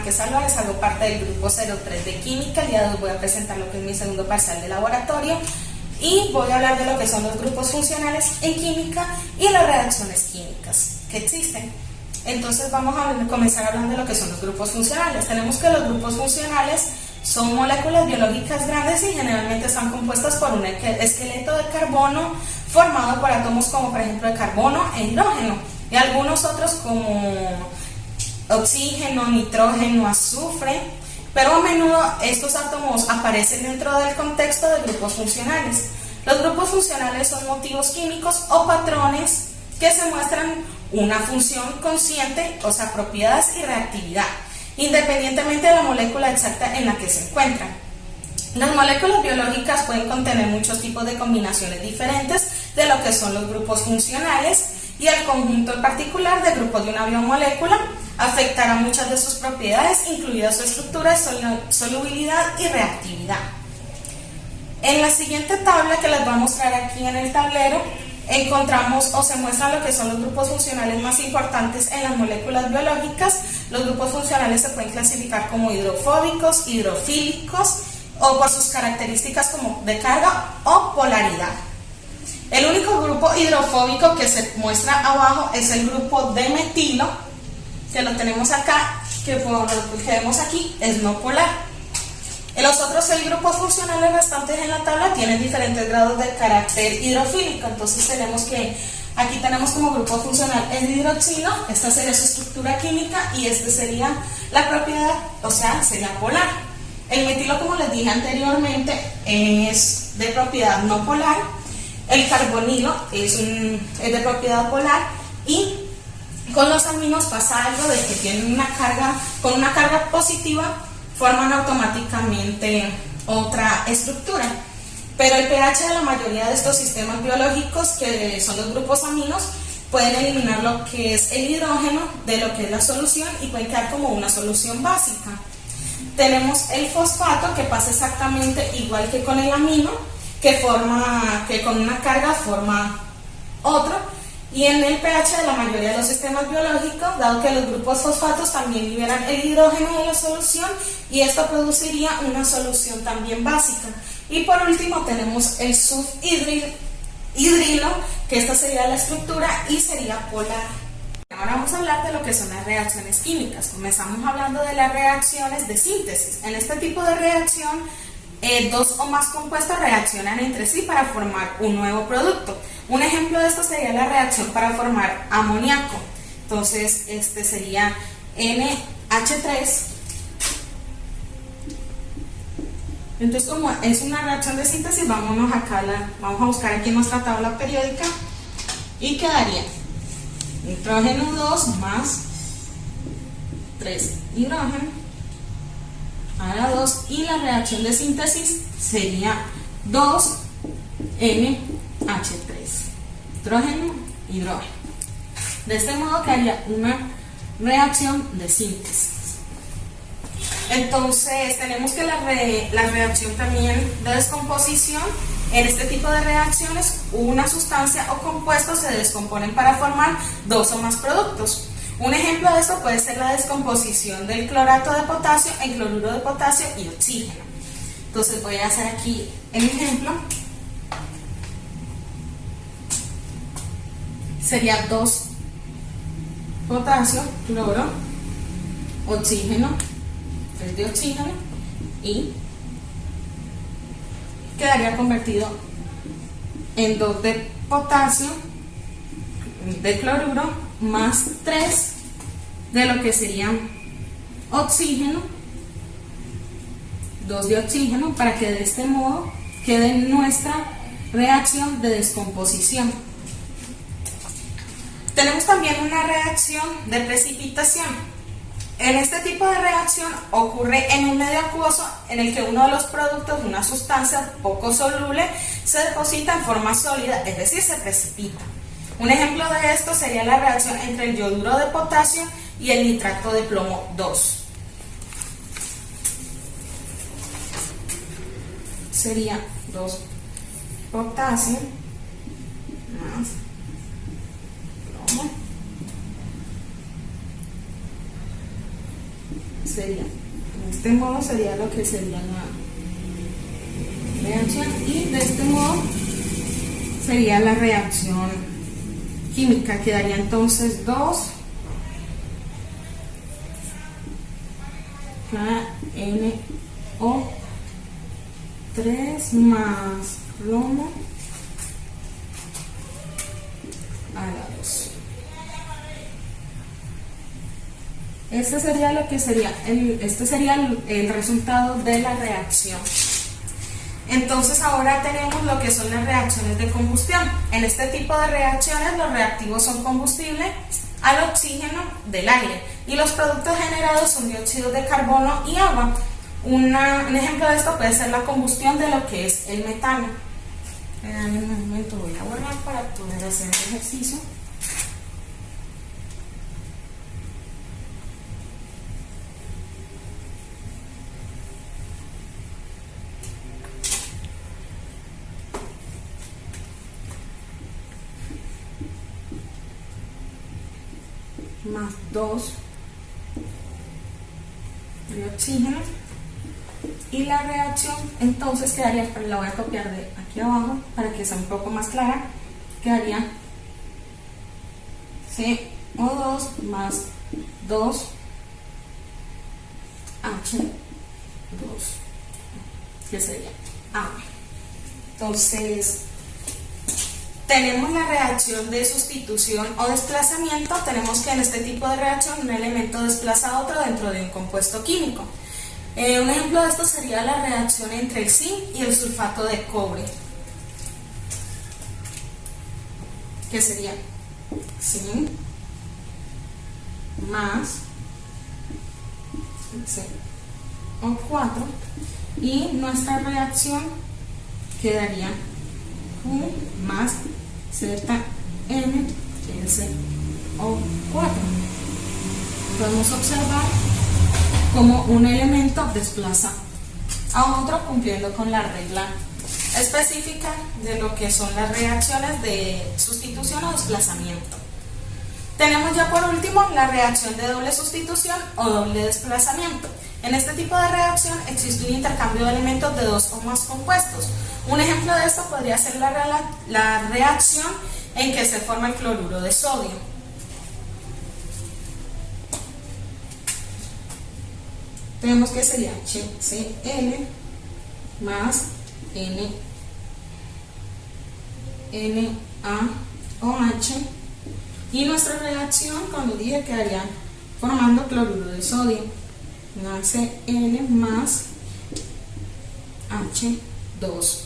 Márquez Álvarez, hago parte del grupo 03 de Química. El día de hoy voy a presentar lo que es mi segundo parcial de laboratorio y voy a hablar de lo que son los grupos funcionales en química y las reacciones químicas que existen. Entonces vamos a comenzar hablando de lo que son los grupos funcionales. Tenemos que los grupos funcionales son moléculas biológicas grandes y generalmente están compuestas por un esqueleto de carbono formado por átomos como por ejemplo de carbono e hidrógeno y algunos otros como oxígeno, nitrógeno, azufre, pero a menudo estos átomos aparecen dentro del contexto de grupos funcionales. Los grupos funcionales son motivos químicos o patrones que se muestran una función consciente, o sea, propiedades y reactividad, independientemente de la molécula exacta en la que se encuentran. Las moléculas biológicas pueden contener muchos tipos de combinaciones diferentes de lo que son los grupos funcionales y el conjunto en particular de grupos de una biomolécula afectará muchas de sus propiedades, incluidas su estructura, solubilidad y reactividad. En la siguiente tabla que les voy a mostrar aquí en el tablero, encontramos o se muestran lo que son los grupos funcionales más importantes en las moléculas biológicas. Los grupos funcionales se pueden clasificar como hidrofóbicos, hidrofílicos o por sus características como de carga o polaridad. El único grupo hidrofóbico que se muestra abajo es el grupo de metilo, que lo tenemos acá, que por lo que vemos aquí es no polar. Los otros 6 grupos funcionales restantes en la tabla tienen diferentes grados de carácter hidrofílico. Entonces tenemos que aquí tenemos como grupo funcional el hidroxilo, esta sería su estructura química y este sería la propiedad, o sea, sería polar. El metilo, como les dije anteriormente, es de propiedad no polar. El carbonilo es de propiedad polar y con los aminos pasa algo de que tienen una carga positiva, forman automáticamente otra estructura. Pero el pH de la mayoría de estos sistemas biológicos, que son los grupos aminos, pueden eliminar lo que es el hidrógeno de lo que es la solución y pueden quedar como una solución básica. Tenemos el fosfato, que pasa exactamente igual que con el amino, que con una carga forma otro. Y en el pH de la mayoría de los sistemas biológicos, dado que los grupos fosfatos también liberan el hidrógeno de la solución y esto produciría una solución también básica. Y por último tenemos el subhidrilo, que esta sería la estructura y sería polar. Ahora vamos a hablar de lo que son las reacciones químicas. Comenzamos hablando de las reacciones de síntesis. En este tipo de reacción, dos o más compuestos reaccionan entre sí para formar un nuevo producto. Un ejemplo de esto sería la reacción para formar amoníaco. Entonces, este sería NH3. Entonces, como es una reacción de síntesis, vamos a buscar aquí en nuestra tabla periódica y quedaría nitrógeno 2 más 3 hidrógeno a 2 y la reacción de síntesis sería 2NH3, hidrógeno, hidrógeno. De este modo quedaría una reacción de síntesis. Entonces tenemos que la reacción también de descomposición. En este tipo de reacciones, una sustancia o compuesto se descomponen para formar dos o más productos. Un ejemplo de esto puede ser la descomposición del clorato de potasio en cloruro de potasio y oxígeno. Entonces voy a hacer aquí el ejemplo. Sería 2 potasio, cloro, oxígeno, 3 de oxígeno y quedaría convertido en 2 de potasio, de cloruro, más 3 de lo que sería oxígeno, 2 de oxígeno, para que de este modo quede nuestra reacción de descomposición. Tenemos también una reacción de precipitación. En este tipo de reacción ocurre en un medio acuoso en el que uno de los productos, una sustancia poco soluble, se deposita en forma sólida, es decir, se precipita. Un ejemplo de esto sería la reacción entre el yoduro de potasio y el nitrato de plomo 2. Sería 2 potasio más plomo sería, de este modo sería lo que sería la reacción, y de este modo sería la reacción química. Quedaría entonces 2 KNO3 más plomo a la 2. Este sería lo que sería el resultado de la reacción. Entonces ahora tenemos lo que son las reacciones de combustión. En este tipo de reacciones los reactivos son combustible al oxígeno del aire y los productos generados son dióxido de carbono y agua. Un ejemplo de esto puede ser la combustión de lo que es el metano. En un momento voy a borrar para poder hacer el ejercicio. Más 2 de oxígeno, y la reacción entonces quedaría, pero la voy a copiar de aquí abajo para que sea un poco más clara, quedaría CO2 más 2 H2, que sería agua. Entonces tenemos la reacción de sustitución o desplazamiento. Tenemos que en este tipo de reacción un elemento desplaza a otro dentro de un compuesto químico. Un ejemplo de esto sería la reacción entre el zinc y el sulfato de cobre, que sería zinc más CO4, y nuestra reacción quedaría Q más ZnSO4. Podemos observar cómo un elemento desplaza a otro cumpliendo con la regla específica de lo que son las reacciones de sustitución o desplazamiento. Tenemos ya por último la reacción de doble sustitución o doble desplazamiento. En este tipo de reacción existe un intercambio de elementos de dos o más compuestos. Un ejemplo de esto podría ser la reacción en que se forma el cloruro de sodio. Tenemos que sería HCl más NaOH, y nuestra reacción, como dije, quedaría formando cloruro de sodio, HCl más H2O.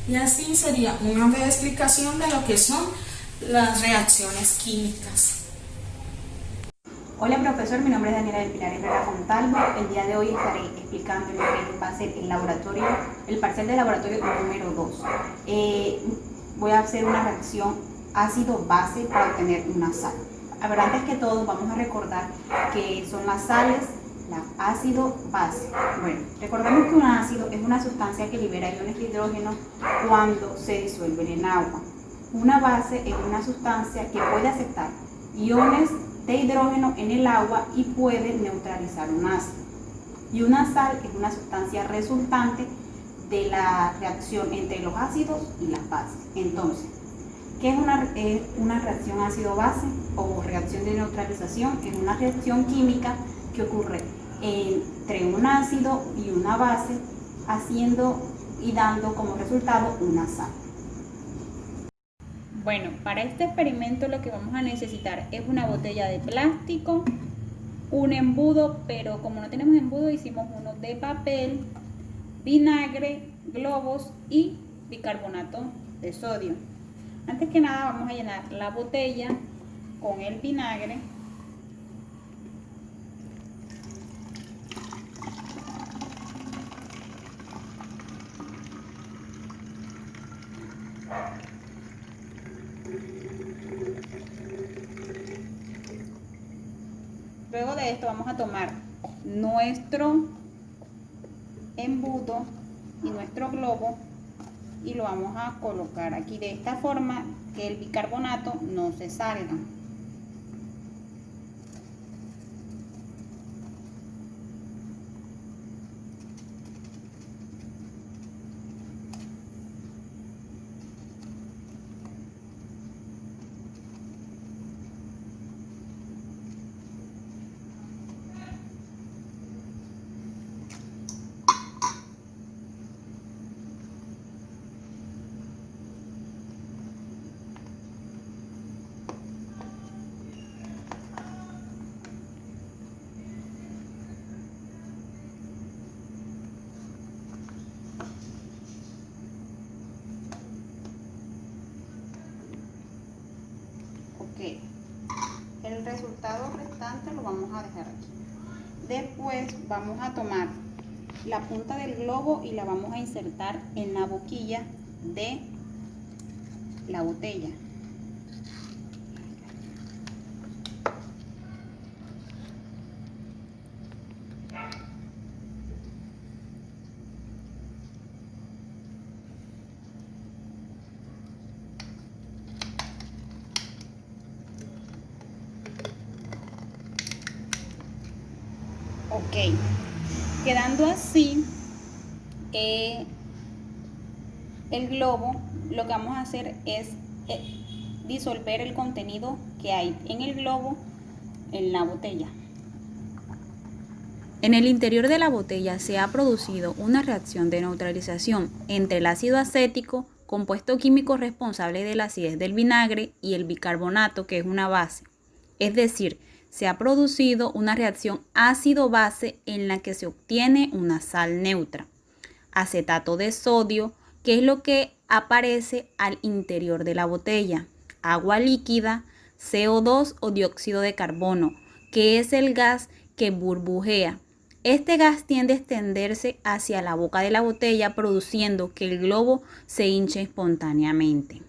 Y así sería una breve explicación de lo que son las reacciones químicas. Hola profesor, mi nombre es Daniela del Pilar Herrera Fontalvo. El día de hoy estaré explicando lo que va a ser el parcial de laboratorio número 2. Voy a hacer una reacción ácido-base para obtener una sal. A ver, antes que todo vamos a recordar que son las sales, la ácido-base. Bueno, recordemos que un ácido es una sustancia que libera iones de hidrógeno cuando se disuelve en agua. Una base es una sustancia que puede aceptar iones de hidrógeno en el agua y puede neutralizar un ácido. Y una sal es una sustancia resultante de la reacción entre los ácidos y las bases. Entonces, ¿qué es una reacción ácido-base o reacción de neutralización? Es una reacción química que ocurre entre un ácido y una base, haciendo y dando como resultado una sal. Bueno, para este experimento lo que vamos a necesitar es una botella de plástico, un embudo, pero como no tenemos embudo hicimos uno de papel, vinagre, globos y bicarbonato de sodio. Antes que nada vamos a llenar la botella con el vinagre. Luego de esto vamos a tomar nuestro embudo y nuestro globo y lo vamos a colocar aquí de esta forma que el bicarbonato no se salga. importante lo vamos a dejar aquí. Después vamos a tomar la punta del globo y la vamos a insertar en la boquilla de la botella. Ok, quedando así el globo, lo que vamos a hacer es disolver el contenido que hay en el globo en la botella. En el interior de la botella se ha producido una reacción de neutralización entre el ácido acético, compuesto químico responsable de la acidez del vinagre, y el bicarbonato, que es una base. Es decir, se ha producido una reacción ácido-base en la que se obtiene una sal neutra, acetato de sodio, que es lo que aparece al interior de la botella, agua líquida, CO2 o dióxido de carbono, que es el gas que burbujea. Este gas tiende a extenderse hacia la boca de la botella, produciendo que el globo se hinche espontáneamente.